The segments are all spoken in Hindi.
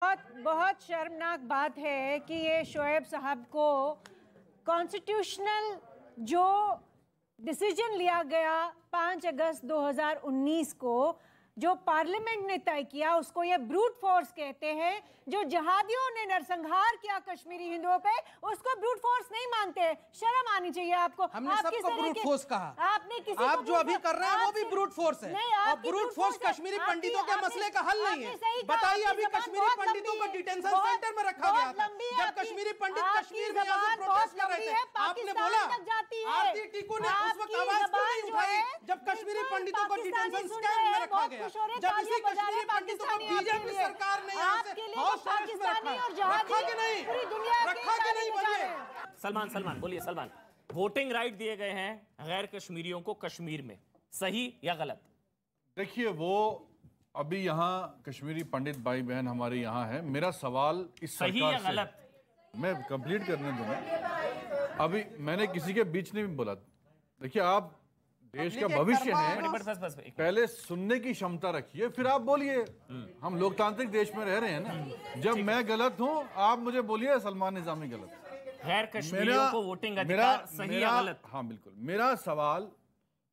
बहुत बहुत शर्मनाक बात है कि ये शोएब साहब को कॉन्स्टिट्यूशनल जो डिसीजन लिया गया 5 अगस्त 2019 को, जो पार्लियामेंट ने तय किया, उसको ये ब्रूट फोर्स कहते हैं। जो जहादियों ने नरसंहार किया कश्मीरी हिंदुओं पे, उसको ब्रूट फोर्स नहीं मानते। शर्म आनी चाहिए आपको। हमने सबको ब्रूट फोर्स कहा। आपने किसी आप जो अभी कर रहे हैं वो भी ब्रूट फोर्स है। और ब्रूट फोर्स कश्मीरी पंडितों के मसले का हल नहीं है। बताइए, अभी कश्मीरी पंडितों को डिटेंशन सेंटर में रखा गया था। जब कश्मीरी पंडित कश्मीर में आके प्रोटेस्ट कर रहे थे, आपने बोला, आरती टीकू ने उस वक्त आवाज क्यों नहीं उठाई जब कश्मीरी पंडितों को डिटेंशन कैंप में रखा गया? जब इसी कश्मीरी पंडितों को बीजेपी सरकार ने यहाँ से हाउस अरेस्ट में रखा कि नहीं? रखा कि नहीं? बोलिए। सलमान बोलिए। सलमान, वोटिंग राइट दिए गए हैं गैर कश्मीरियों को कश्मीर में, सही या गलत? देखिए, वो अभी यहाँ कश्मीरी पंडित भाई बहन हमारे यहाँ है। मेरा सवाल इस सही सरकार या गलत? मैं कंप्लीट करने दूंगा। अभी मैंने किसी के बीच में भी बोला, देखिए आप देश का भविष्य है, पहले सुनने की क्षमता रखिए, फिर आप बोलिए। हम लोकतांत्रिक देश में रह रहे हैं ना। जब मैं गलत हूं, आप मुझे बोलिए सलमान निजामी गलत। गैर कश्मीरियों को वोटिंग अधिकार सही या गलत? हाँ बिल्कुल। मेरा सवाल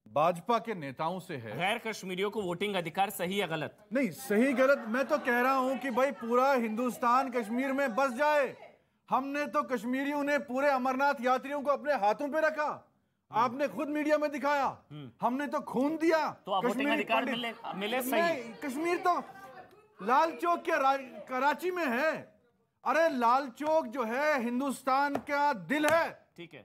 भाजपा के नेताओं से है, गैर कश्मीरियों को वोटिंग अधिकार सही या गलत? नहीं, सही गलत मैं तो कह रहा हूं कि भाई पूरा हिंदुस्तान कश्मीर में बस जाए। हमने तो कश्मीरियों ने पूरे अमरनाथ यात्रियों को अपने हाथों पे रखा, आपने खुद मीडिया में दिखाया। हमने तो खून दिया। तो वोटिंग अधिकार मिले सही? कश्मीर तो लाल चौक के कराची में है। अरे लाल चौक जो है हिंदुस्तान का दिल है। ठीक है,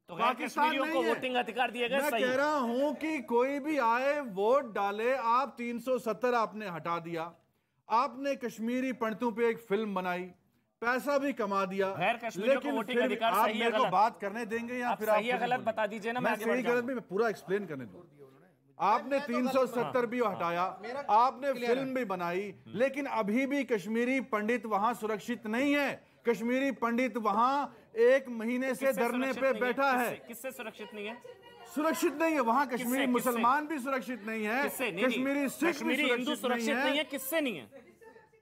तो गैर कश्मीरियों को वोटिंग अधिकार दिए गए। मैं कह रहा हूं कि कोई भी आए वोट डाले। आप 370 आपने हटा दिया, आपने कश्मीरी पंडितों पे एक फिल्म बनाई, पैसा भी कमा दिया। गैर कश्मीरियों को वोटिंग अधिकार आप सही मेरे को बात करने देंगे या फिर सही या गलत बता दीजिए ना। मैं सही गलत भी पूरा एक्सप्लेन करने दूं। आपने 370 भी हटाया, आपने फिल्म भी बनाई, लेकिन अभी भी कश्मीरी पंडित वहां सुरक्षित नहीं है। कश्मीरी पंडित वहां 1 महीने से धरने पे बैठा है। किससे सुरक्षित नहीं है? सुरक्षित नहीं है वहां। कश्मीरी मुसलमान भी सुरक्षित नहीं है, कश्मीरी सिख भी सुरक्षित नहीं है। किससे नहीं है?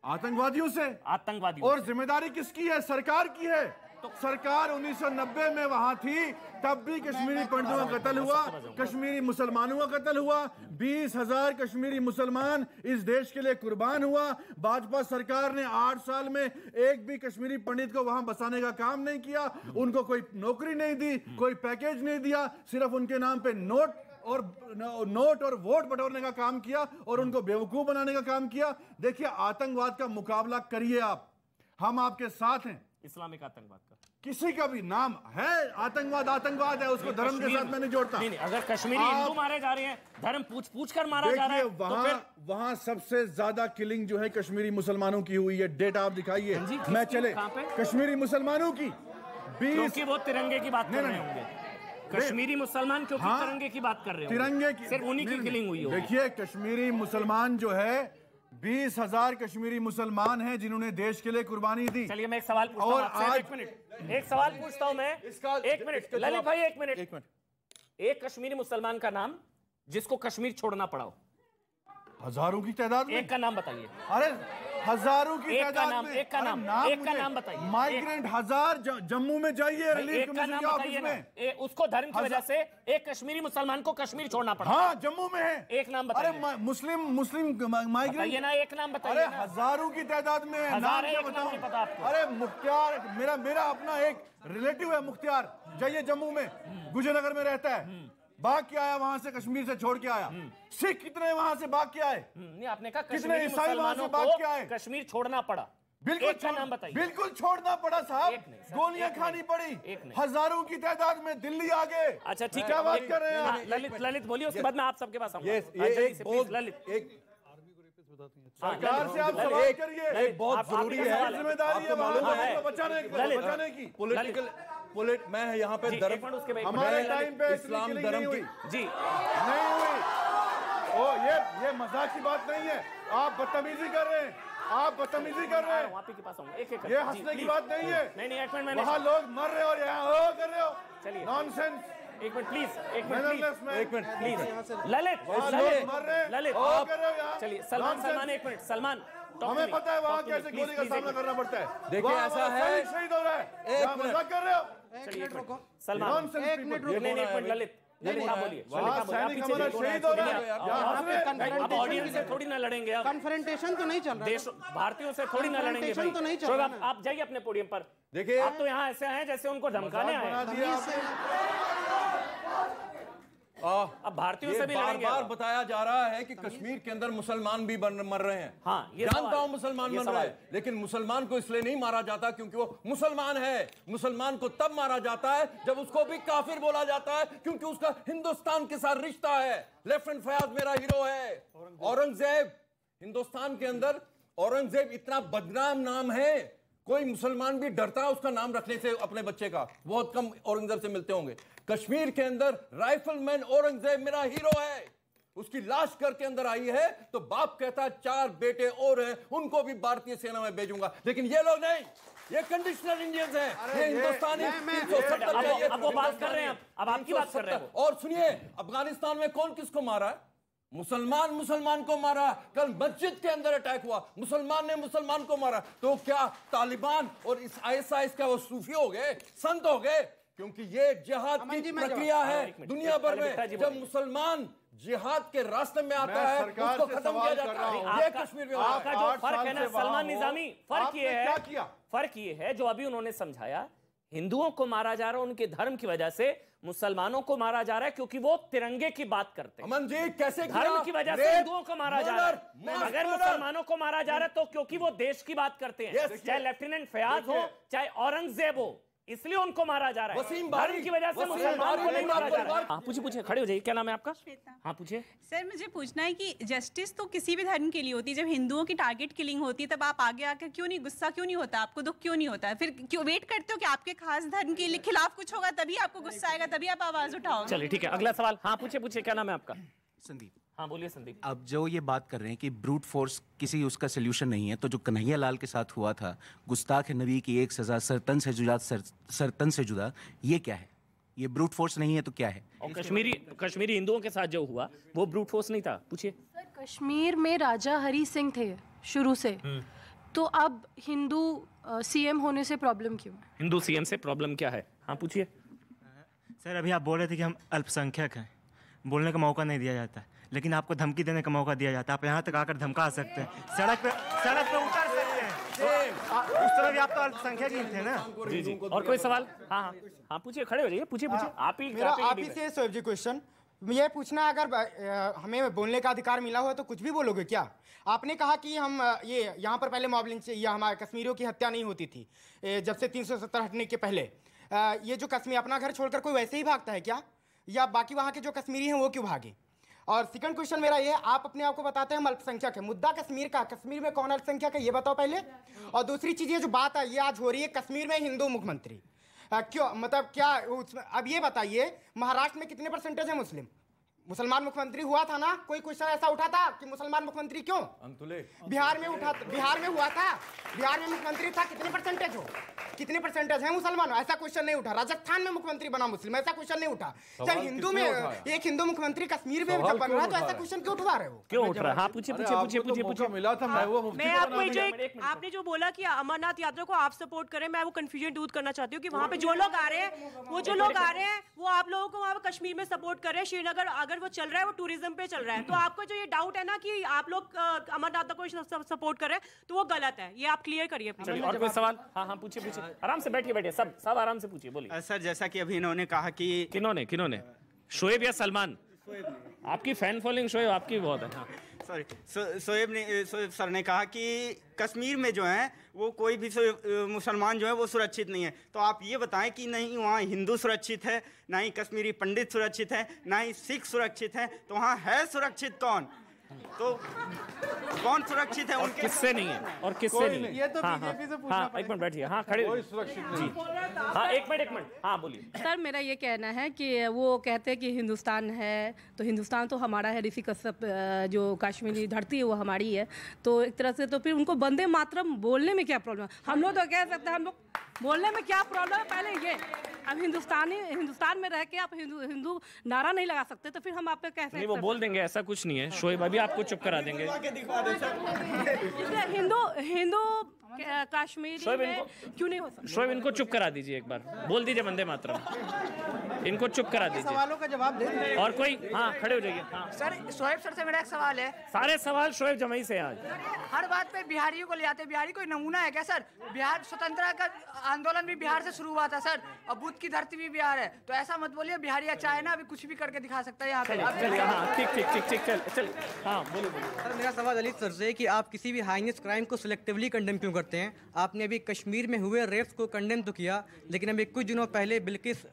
आतंकवादियों से। आतंकवादियों। और जिम्मेदारी किसकी है? सरकार की है। तो सरकार 1990 में वहां थी, तब भी कश्मीरी पंडितों का कत्ल हुआ, कश्मीरी मुसलमानों का कत्ल हुआ। 20,000 कश्मीरी मुसलमान इस देश के लिए कुर्बान हुआ। भाजपा सरकार ने 8 साल में एक भी कश्मीरी पंडित को वहां बसाने का काम नहीं किया। उनको कोई नौकरी नहीं दी, कोई पैकेज नहीं दिया, सिर्फ उनके नाम पे नोट और वोट बटोरने का काम किया और उनको बेवकूफ बनाने का काम किया। देखिए, आतंकवाद का मुकाबला करिए आप, हम आपके साथ हैं। इस्लामिक आतंकवाद का किसी का भी नाम है, आतंकवाद है, उसको धर्म के साथ मैं नहीं जोड़ता। नहीं, अगर कश्मीरी हिंदू मारे जा रहे हैं, धर्म पूछ कर मारा जा रहा है, वहां सबसे ज्यादा किलिंग जो है कश्मीरी मुसलमानों की हुई है। डेटा आप दिखाइए। मैं चले कश्मीरी मुसलमानों की 20 वो तिरंगे की बात कर रहे होंगे। कश्मीरी मुसलमान क्यों तिरंगे की बात कर रहे हो? तिरंगे की सिर्फ उन्हीं की किलिंग हुई है। देखिए, कश्मीरी मुसलमान जो है 20,000 कश्मीरी मुसलमान हैं जिन्होंने देश के लिए कुर्बानी दी। चलिए मैं एक सवाल पूछता हूं आपसे। एक सवाल पूछता हूं मैं। एक मिनट ललित भाई, एक मिनट। एक कश्मीरी मुसलमान का नाम जिसको कश्मीर छोड़ना पड़ा हो। हजारों की तादाद में। एक का नाम बताइए। अरे हजारों की तादाद में। एक का नाम बताइए। माइग्रेंट 1000 जम्मू में जाइए रिलीफ कमीशन के ऑफिस में। उसको धर्म की वजह से एक कश्मीरी मुसलमान को कश्मीर छोड़ना पड़ा। हाँ, जम्मू में है। एक नाम बताइए। अरे मुस्लिम माइग्रेंट ना, एक नाम बताइए। अरे हजारों की तादाद में है। नाम क्या बताऊं? पता आपको? अरे मुख्तियार, मेरा अपना एक रिलेटिव है मुख्तियार, जाइए जम्मू में, गुजरनगर में रहता है। भाग के आया वहां से, कश्मीर से छोड़ के आया। सिख कितने वहां से भाग के आए? नहीं, आपने कहा कितने ईसाई वहां से भाग के आए? कश्मीर छोड़ना पड़ा। बिल्कुल नाम बताइए। बिल्कुल छोड़ना पड़ा साहब, गोलियां खानी पड़ी। हजारों की तादाद में दिल्ली आ गए। अच्छा ठीक है, क्या बात कर रहे हैं? ललित बोलिए, उसके बाद मैं आप सबके पास आऊंगा। ललित, सरकार से आप सवाल करिए, एक बहुत जरूरी है, जिम्मेदारी है बचाने की। पॉलिटिकल मैं यहाँ पे हमारे टाइम पे इस्लाम धर्म की जी नहीं हुई। ओ ये मजाक की बात नहीं है, आप बदतमीजी कर रहे हैं, ये हंसने की बात नहीं है। नहीं, एक मिनट, वहाँ लोग मर रहे हो और यहाँ कर रहे हो। चलिए, नॉनसेंस। एक मिनट प्लीज, प्लीज। ललित, मर रहे ललित, कर रहे हो यहाँ। चलिए, सलमान एक मिनट। सलमान हमें पता है वहाँ कैसे गोली का सामना करना पड़ता है। देखिए ऐसा है, शहीद हो रहा है, आप मजाक कर रहे हो। सलमान एक मिनट ललित बोलिए, शहीद हो रहा है। अब ऑडियंस से थोड़ी ना लड़ेंगे, अब कन्फ्रंटेशन तो नहीं चल रहा, देश भारतीयों से थोड़ी ना लड़ेंगे भाई। तो नहीं चल रहा। आप जाइए अपने पोडियम पर। देखिए आप तो यहाँ ऐसे हैं जैसे उनको धमकाने आए। अब भारतीयों से भी लड़ेंगे। बार बताया जा रहा है कि कश्मीर के अंदर मुसलमान भी मर रहे हैं। हाँ, ये जानता हूं मुसलमान मर रहे हैं, लेकिन मुसलमान को इसलिए नहीं मारा जाता क्योंकि वो मुसलमान है। मुसलमान को तब मारा जाता है जब उसको भी काफिर बोला जाता है, क्योंकि उसका हिंदुस्तान के साथ रिश्ता है। लेफ्टिनेंट फयाज मेरा हीरो है। औरंगजेब, हिंदुस्तान के अंदर औरंगजेब इतना बदनाम नाम है, कोई मुसलमान भी डरता है उसका नाम रखने से अपने बच्चे का। बहुत कम औरंगजेब से मिलते होंगे। कश्मीर के अंदर राइफलमैन औरंगजेब मेरा हीरो है। उसकी लाश घर के अंदर आई है तो बाप कहता है 4 बेटे और हैं, उनको भी भारतीय सेना में भेजूंगा। लेकिन ये लोग नहीं, ये कंडीशनल इंडियंस हैं, ये हिंदुस्तानी। अब वो बात कर रहे हैं, अब आपकी बात कर रहे हैं। और सुनिए, अफगानिस्तान में कौन किसको मारा है? मुसलमान को मारा। कल मस्जिद के अंदर अटैक हुआ, मुसलमान ने मुसलमान को मारा। तो क्या तालिबान और इस ISIS का वो सूफी हो गए, संत हो गए? क्योंकि ये जिहाद की प्रक्रिया है दुनिया भर में। जब मुसलमान जिहाद के रास्ते में आता है उसको खत्म किया जाता है। ये कश्मीर में आपका जो फर्क है ना सलमान निजामी, फर्क ये है जो अभी उन्होंने समझाया, हिंदुओं को मारा जा रहा है उनके धर्म की वजह से, मुसलमानों को मारा जा रहा है क्योंकि वो तिरंगे की बात करते हैं। अमन जी कैसे धर्म की वजह से हिंदुओं को मारा जा रहा है। अगर मुसलमानों को मारा जा रहा है तो क्योंकि वो देश की बात करते हैं, चाहे लेफ्टिनेंट फयाज हो चाहे औरंगजेब हो, इसलिए उनको मारा जा रहा है। धर्म की वजह से मुसलमान को नहीं मारा जा रहा है। हाँ पूछिए, खड़े हो जाइए। क्या नाम है आपका? हाँ पूछिए। सर मुझे पूछना है कि जस्टिस तो किसी भी धर्म के लिए होती है, जब हिंदुओं की टारगेट किलिंग होती है तब आप आगे आकर क्यों नहीं, गुस्सा क्यों नहीं होता आपको, दुख क्यों नहीं होता? फिर क्यों वेट करते हो कि आपके खास धर्म के खिलाफ कुछ होगा तभी आपको गुस्सा आएगा, तभी आप आवाज उठाओगे? चलिए ठीक है, अगला सवाल। हाँ पूछिए, क्या नाम है आपका? संदीप। हाँ बोलिए संदीप। अब जो ये बात कर रहे हैं कि ब्रूट फोर्स किसी उसका सोल्यूशन नहीं है, तो जो कन्हैया लाल के साथ हुआ था, गुस्ताख नबी की एक सजा सरतन से जुदा, ये क्या है? ये ब्रूट फोर्स नहीं है तो क्या है? और कश्मीरी हिंदुओं के साथ जो हुआ वो ब्रूट फोर्स नहीं था? पूछिए। सर कश्मीर में राजा हरी सिंह थे शुरू से, तो अब हिंदू CM होने से प्रॉब्लम क्यों है? हिंदू CM से प्रॉब्लम क्या है? हाँ पूछिए। सर अभी आप बोल रहे थे कि हम अल्पसंख्यक हैं, बोलने का मौका नहीं दिया जाता, लेकिन आपको धमकी देने का मौका दिया जाता है। आप यहाँ तक आकर धमका सकते हैं, सड़क पे उतर सकते हैं। उस तरह भी आप तो अल्पसंख्यक ही थे ना। जी। और कोई सवाल? हाँ पूछिए, खड़े हो जाइए, पूछिए। आप ही से सोएब जी क्वेश्चन ये पूछना है, अगर हमें बोलने का अधिकार मिला हो तो कुछ भी बोलोगे क्या? आपने कहा कि हम ये यहाँ पर पहले मॉब लिंच या हमारे कश्मीरियों की हत्या नहीं होती थी जब से 370 हटने के पहले। ये जो कश्मीर अपना घर छोड़कर कोई वैसे ही भागता है क्या, या बाकी वहाँ के जो कश्मीरी हैं वो क्यों भागे? और सेकंड क्वेश्चन मेरा ये है, आप अपने आप को बताते हैं हम अल्पसंख्यक है, मुद्दा कश्मीर का, कश्मीर में कौन अल्पसंख्यक है ये बताओ पहले। और दूसरी चीज ये जो बात है ये आज हो रही है कश्मीर में हिंदू मुख्यमंत्री, क्यों, मतलब क्या अब ये बताइए महाराष्ट्र में कितने परसेंटेज है मुसलमान मुख्यमंत्री हुआ था ना? कोई क्वेश्चन ऐसा उठा था कि मुसलमान मुख्यमंत्री क्यों? बिहार में हुआ था, बिहार में मुख्यमंत्री था, कितने परसेंटेज है मुसलमान? ऐसा क्वेश्चन नहीं उठा। राजस्थान में मुख्यमंत्री बना मुस्लिम, ऐसा क्वेश्चन नहीं उठा। जब हिंदू में एक हिंदू मुख्यमंत्री कश्मीर में जब बन रहा है तो ऐसा क्वेश्चन क्यों उठवा रहे हो? क्यों उठ रहा है? हाँ पूछिए। मिला था मैं आपको आपने जो बोला कि अमरनाथ यात्रा को आप सपोर्ट करें, मैं वो कंफ्यूजन दूर करना चाहती हूँ कि वहाँ पे जो लोग आ रहे हैं वो आप लोगों को वहाँ पे कश्मीर में सपोर्ट करें। श्रीनगर अगर वो चल रहा है वो टूरिज्म पे चल रहा है, तो आपको जो ये डाउट है ना कि आप लोग अमरनाथ को सपोर्ट करें तो वो गलत है, ये आप क्लियर करिए। और कोई सवाल? हाँ पूछिए, आराम से बैठिए, सब आराम से पूछिए, बोलिए। सर जैसा कि अभी इन्होंने कहा कि किन्होंने शोएब या सलमान? आपकी फैन फॉलोइंग शोएब आपकी बहुत है। सॉरी शोएब सर ने कहा कि कश्मीर में जो है वो कोई भी मुसलमान जो है वो सुरक्षित नहीं है, तो आप ये बताएं कि नहीं वहाँ हिंदू सुरक्षित है, ना ही कश्मीरी पंडित सुरक्षित है, ना ही सिख सुरक्षित है, तो वहाँ है सुरक्षित कौन? तो कौन सुरक्षित है? उनके किससे नहीं है और किससे नहीं है? ये तो बीजेपी से पूछना हाँ, एक मिनट बैठिए। हाँ खड़े सुरक्षित जी। हाँ एक मिनट। हाँ बोलिए। सर मेरा ये कहना है कि वो कहते हैं कि हिंदुस्तान है तो हिंदुस्तान तो हमारा है, ऋषि कश्यप जो कश्मीरी धरती है वो हमारी है, तो एक तरह से तो फिर उनको वंदे मातरम बोलने में क्या प्रॉब्लम है? हम लोग तो कह सकते हैं, हम लोग बोलने में क्या प्रॉब्लम है? पहले ये अब हिंदुस्तान में रह के आप हिंदू नारा नहीं लगा सकते, तो फिर हम आप पे कैसे? नहीं, वो बोल देंगे, ऐसा कुछ नहीं है शोएब, अभी आपको चुप करा देंगे। हिंदू कश्मीरी में क्यों नहीं हो सकता? शोएब इनको चुप करा दीजिए, एक बार बोल दीजिए वंदे मातरम, इनको चुप करा दीजिए। सवालों का जवाब दे। और कोई? हाँ, खड़े हो जाइए। हाँ सर, शोएब सर से मेरा एक सवाल है। सारे सवाल शोएब जमई से आज। हर बात पे बिहारियों को ले आते, बिहारी कोई नमूना है क्या सर? बिहार स्वतंत्रता का आंदोलन भी बिहार से शुरू हुआ था सर, और बुद्ध की धरती भी बिहार है, तो ऐसा मत बोलिए बिहारी अच्छा है ना, अभी कुछ भी करके दिखा सकता है यहाँ पे। चल हाँ बोलिए। सर, मेरा सवाल ललित सर से कि आप किसी भी हाइनेस क्राइम को सिलेक्टिवली कंडेम क्यों करते हैं? आपने अभी कश्मीर में हुए रेप्स को कंडेम तो किया, लेकिन अभी कुछ दिनों पहले बिल्किस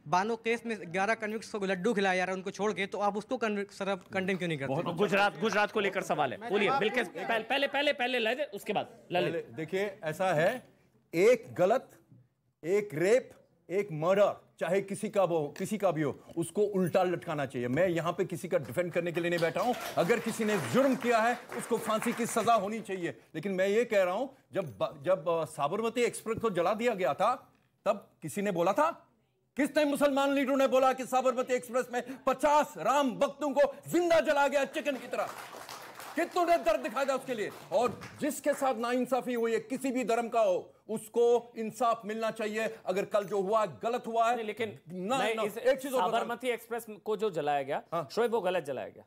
बानो केस में 11 कन्विक्ट्स को लड्डू खिलाया जा रहा है उनको छोड़ के, तो आप उसको कंडेम क्यों नहीं करते? गुजरात को लेकर सवाल है, बोलिए। बिल्किस पहले ललित, उसके बाद ललित। देखिए, ऐसा है, एक गलत, एक रेप, एक मर्डर, चाहे किसी का भी हो, उसको उल्टा लटकाना चाहिए। मैं यहाँ पे किसी का डिफेंड करने के लिए नहीं बैठा हूँ। अगर किसी ने जुर्म किया है उसको फांसी की सजा होनी चाहिए। लेकिन मैं ये कह रहा हूँ, जब साबरमती एक्सप्रेस को जला दिया गया था, तब किसी ने बोला था? किसने मुसलमान लीडरों ने बोला कि साबरमती एक्सप्रेस में 50 राम भक्तों को जिंदा जला गया चिकन की तरह? कितनों ने दर्द दिखाया था उसके लिए? और जिसके साथ नाइंसाफी हुई है, किसी भी धर्म का हो, उसको इंसाफ मिलना चाहिए। अगर कल जो हुआ गलत हुआ है, लेकिन एक चीज, साबरमती एक्सप्रेस को जो जलाया गया, शोएब, वो गलत जलाया गया,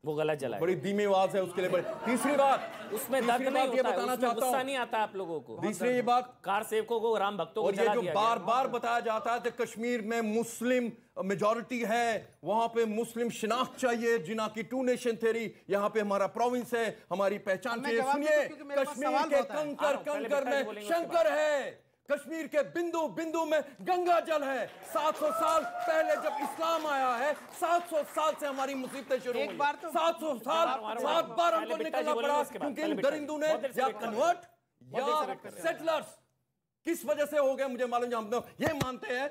वो गलत जलाया। बड़ी धीमी आवाज है उसके लिए। तीसरी बात, उसमें दर्द नहीं होता है, उसमें गुस्सा नहीं आता आप लोगों को। तीसरी बात, कार सेवकों को, राम भक्तों को जला दिया गया। बार बार बताया जाता है कि कश्मीर में मुस्लिम मेजॉरिटी है, वहां पे मुस्लिम शिनाख्त चाहिए, जिना की 2 नेशन थ्योरी, यहाँ पे हमारा प्रोविंस है, हमारी पहचान चाहिए। सुनिए, कश्मीर के कंकर में शंकर है, कश्मीर के बिंदु बिंदु में गंगा जल है। 700 साल पहले जब इस्लाम आया है, 700 साल से हमारी मुसीबतें शुरू हुई। 700 साल 7 बार हमको निकलना पड़ा, क्योंकि इन दरिंदों ने या कन्वर्ट या सेटलर्स किस वजह से हो गए मुझे मालूम। हम ये मानते हैं।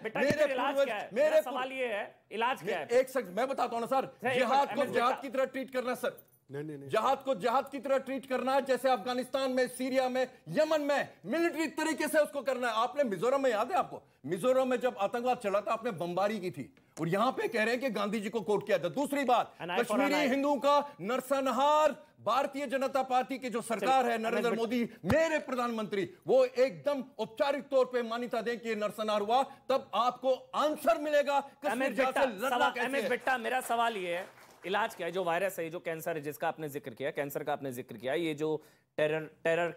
मेरे सवाल ये है, इलाज क्या है? एक सेकंड मैं बताता हूं ना सर। जिहाद को जिहाद की तरह ट्रीट करना सर, नहीं। जिहाद को जिहाद की तरह ट्रीट करना है, जैसे अफगानिस्तान में, सीरिया में, यमन में मिलिट्री तरीके से उसको करना है। आपने मिजोरम में, याद है आपको, मिजोरम में जब आतंकवाद चला था, आपने बमबारी की थी, और यहां पे कह रहे हैं कि गांधी जी को कोट किया था। दूसरी बात, कश्मीरी हिंदुओं का नरसंहार भारतीय जनता पार्टी की जो सरकार है, नरेंद्र मोदी मेरे प्रधानमंत्री, वो एकदम औपचारिक तौर पे मान्यता दें कि नरसंहार हुआ, तब आपको आंसर मिलेगा कश्मीर जाकर लड़ना कैसे है। मेरा सवाल ये है, इलाज क्या है? जो वायरस है, जो कैंसर है, जिसका आपने जिक्र किया, कैंसर का आपने जिक्र किया, ये जो टेरर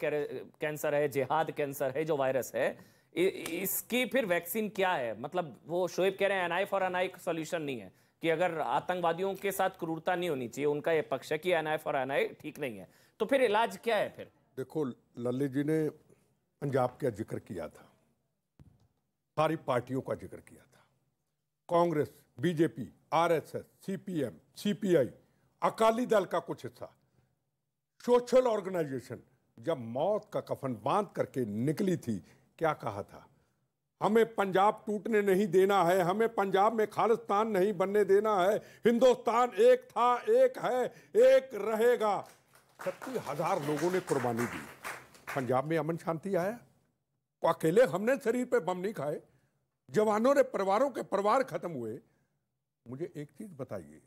कैंसर है, जिहाद कैंसर है, जो वायरस है, इसकी फिर वैक्सीन क्या है? मतलब वो शोएब कह रहे हैं N I for N I solution नहीं है, कि अगर आतंकवादियों के साथ क्रूरता नहीं होनी चाहिए, उनका ये पक्ष है कि एन आई फॉर एन आई ठीक नहीं है, तो फिर इलाज क्या है? फिर देखो, ललित जी ने पंजाब का जिक्र किया था, सारी पार्टियों का जिक्र किया था, Congress, BJP, RSS, CPM, CPI, Akali Dal का कुछ हिस्सा, सोशल ऑर्गेनाइजेशन। जब मौत का कफन बांध करके निकली थी, क्या कहा था? हमें पंजाब टूटने नहीं देना है, हमें पंजाब में खालिस्तान नहीं बनने देना है, हिंदुस्तान एक था, एक है, एक रहेगा। 36,000 लोगों ने कुर्बानी दी। पंजाब में अमन शांति आया? अकेले हमने शरीर पे बम नहीं खाए, जवानों ने परिवारों के परिवार खत्म हुए। मुझे एक चीज बताइए,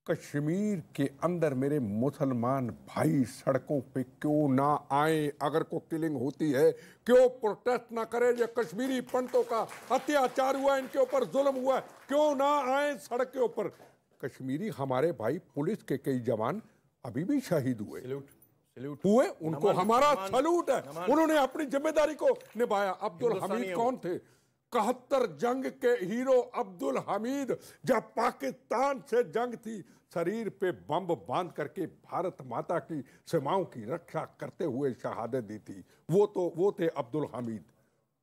कश्मीर के अंदर मेरे मुसलमान भाई सड़कों पे क्यों ना आए? अगर कोई किलिंग होती है, क्यों प्रोटेस्ट ना करें? जो कश्मीरी पंडितों का अत्याचार हुआ, इनके ऊपर जुल्म हुआ, क्यों ना आए सड़क के ऊपर? कश्मीरी हमारे भाई पुलिस के कई जवान अभी भी शहीद हुए, हुए, उनको हमारा सैल्यूट है। उन्होंने अपनी जिम्मेदारी को निभाया। अब्दुल हमीद कौन थे? 71 जंग के हीरो अब्दुल हमीद। जब पाकिस्तान से जंग थी, शरीर पे बम बांध करके भारत माता की सीमाओं की रक्षा करते हुए शहादत दी थी। वो थे अब्दुल हमीद।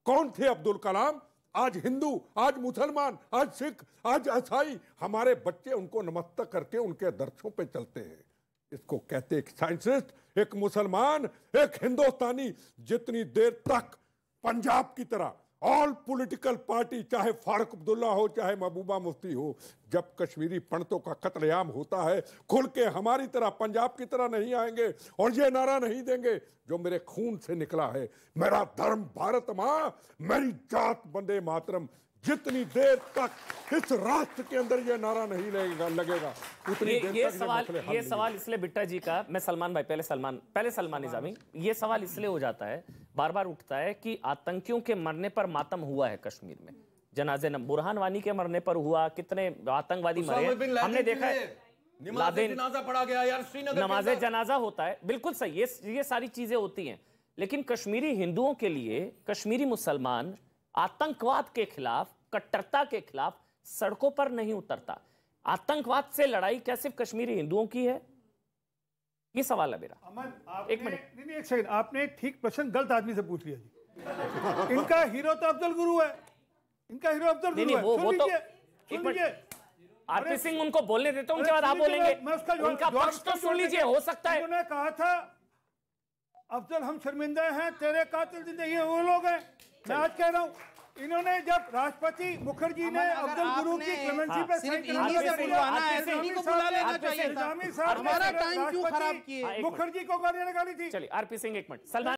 कौन थे अब्दुल कलाम? आज हिंदू, आज मुसलमान, आज सिख, आज ईसाई, हमारे बच्चे उनको नमस्ते करके उनके दर्शों पे चलते हैं। इसको कहते एक साइंटिस्ट, एक मुसलमान, एक हिंदुस्तानी जितनी देर तक पंजाब की तरह ऑल पॉलिटिकल पार्टी, चाहे फारूक अब्दुल्ला हो चाहे महबूबा मुफ्ती हो, जब कश्मीरी पंडितों का कत्लेआम होता है खुल के हमारी तरह पंजाब की तरह नहीं आएंगे और ये नारा नहीं देंगे जो मेरे खून से निकला है, मेरा धर्म भारत मां, मेरी जात वंदे मातरम। जितनी देर तक इस राष्ट्र के अंदर ये नारा नहीं लगेगा उतनी देर तक ये सवाल इसलिए बिट्टा जी का, मैं सलमान भाई पहले सलमान निजामी, ये सवाल इसलिए हो जाता है, बार बार उठता है कि आतंकियों के मरने पर मातम हुआ है कश्मीर में, जनाजे बुरहान वानी के मरने पर हुआ, कितने आतंकवादी मरे हमने देखा है, जनाजा पड़ा गया यार, श्रीनगर नमाज़े जनाजा होता है, बिल्कुल सही, ये सारी चीजें होती हैं, लेकिन कश्मीरी हिंदुओं के लिए कश्मीरी मुसलमान आतंकवाद के खिलाफ, कट्टरता के खिलाफ सड़कों पर नहीं उतरता। आतंकवाद से लड़ाई क्या सिर्फ कश्मीरी हिंदुओं की है? ये सवाल है मेरा। एक मिनट, नहीं एक सेकंड, आपने ठीक प्रश्न गलत आदमी से पूछ लिया जी। इनका हीरो तो अफजल गुरु है, इनका हीरो अफजल गुरु है। वो तो एक मिनट, आरपी सिंह उनको बोलने देते हैं, उनके बाद आप बोलेंगे, उनका पक्ष तो सुन लीजिए, हो सकता है। उन्होंने कहा था अफजल हम शर्मिंदा हैं, तेरे कातिल जिंदगी ये वो लोग हैं। मैं आज कह रहा हूँ, इन्होंने जब राष्ट्रपति मुखर्जी ने अफजल गुरु की क्लेमेंसी पे साइन हमारा टाइम क्यों खराब किए? मुखर्जी को गालियां निकाली थी। चलिए आरपी सिंह एक मिनट, सलमान